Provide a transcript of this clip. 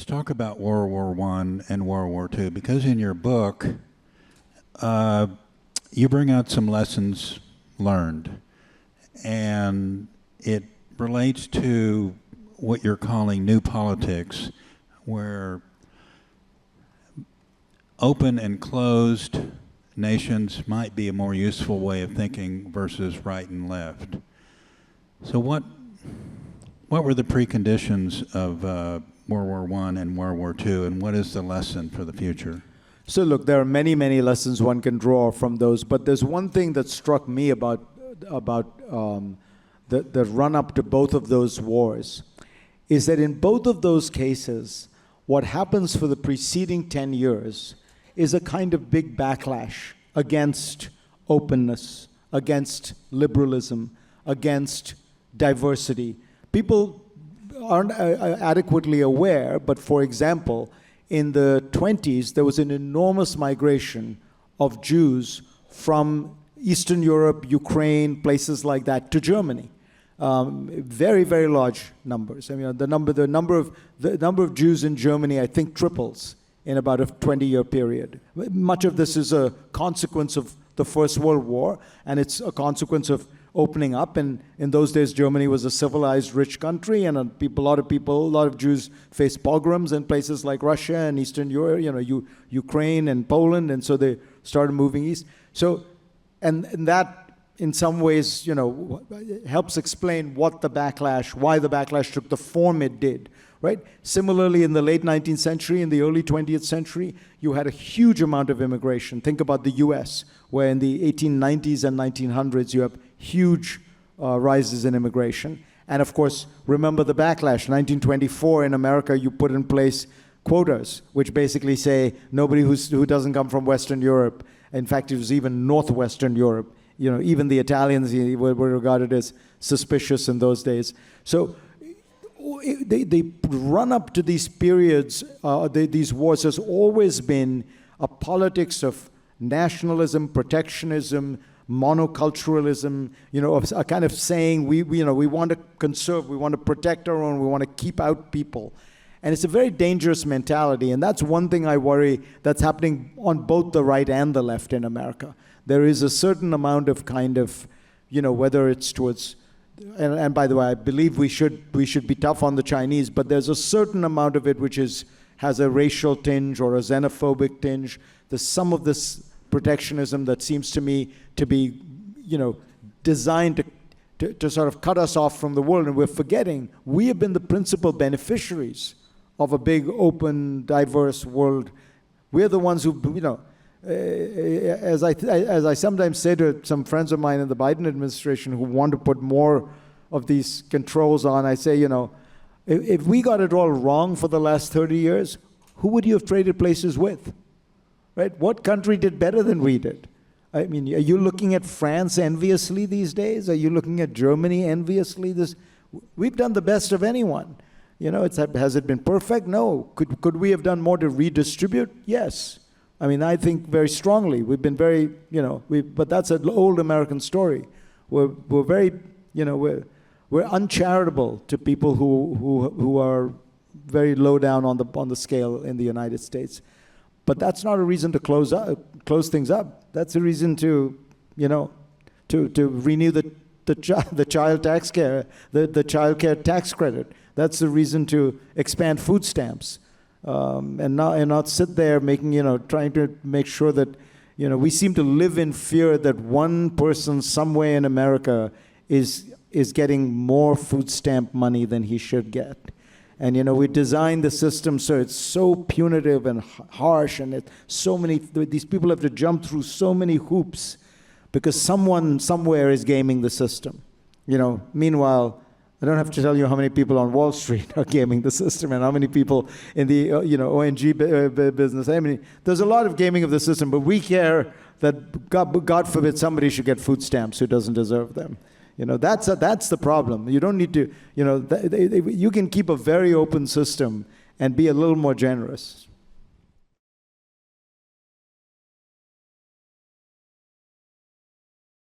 talk about World War I and World War II, because in your book, you bring out some lessons learned, and it relates to what you're calling new politics, where open and closed nations might be a more useful way of thinking versus right and left. So what were the preconditions of World War I and World War II, and what is the lesson for the future? So look, there are many, many lessons one can draw from those, but there's one thing that struck me about the run-up to both of those wars, is that in both of those cases, what happens for the preceding 10 years is a kind of big backlash against openness, against liberalism, against diversity. People aren't adequately aware, but for example, in the 20s, there was an enormous migration of Jews from Eastern Europe, Ukraine, places like that, to Germany. Very, very large numbers. I mean, the number of Jews in Germany, I think, triples in about a 20-year period. Much of this is a consequence of the First World War, and it's a consequence of opening up. And in those days, Germany was a civilized, rich country, and a lot of Jews faced pogroms in places like Russia and Eastern Europe, Ukraine and Poland, and so they started moving east. So, and that, in some ways, helps explain why the backlash took the form it did, right? Similarly, in the late 19th century, in the early 20th century, you had a huge amount of immigration. Think about the US, where in the 1890s and 1900s, you have huge rises in immigration. And of course, remember the backlash. 1924 in America, you put in place quotas, which basically say nobody who doesn't come from Western Europe. In fact, it was even Northwestern Europe. Even the Italians were regarded as suspicious in those days. So they run up to these periods, these wars, has always been a politics of nationalism, protectionism, monoculturalism, of a kind of saying we want to conserve, we want to protect our own, we want to keep out people. And it's a very dangerous mentality, and that's one thing I worry that's happening on both the right and the left in America. There is a certain amount of kind of, whether it's towards, and by the way, I believe we should be tough on the Chinese, but there's a certain amount of it which has a racial tinge or a xenophobic tinge. There's some of this protectionism that seems to me to be, designed to sort of cut us off from the world, and we're forgetting we have been the principal beneficiaries of a big, open, diverse world. We're the ones who, as I sometimes say to some friends of mine in the Biden administration who want to put more of these controls on, I say, if we got it all wrong for the last 30 years, who would you have traded places with? Right? What country did better than we did? I mean, are you looking at France enviously these days? Are you looking at Germany enviously? We've done the best of anyone. Has it been perfect? No. Could we have done more to redistribute? Yes. I mean, I think very strongly. We've been very, but that's an old American story. We're very, we're uncharitable to people who are very low down on the scale in the United States. But that's not a reason to close things up. That's a reason to renew the child tax care, the child care tax credit. That's the reason to expand food stamps, and not sit there trying to make sure that we seem to live in fear that one person somewhere in America is getting more food stamp money than he should get. And we designed the system so it's so punitive and harsh, and these people have to jump through so many hoops because someone somewhere is gaming the system. Meanwhile, I don't have to tell you how many people on Wall Street are gaming the system and how many people in the ONG business. I mean, there's a lot of gaming of the system, but we care that God forbid somebody should get food stamps who doesn't deserve them. That's the problem. You don't need to, you can keep a very open system and be a little more generous.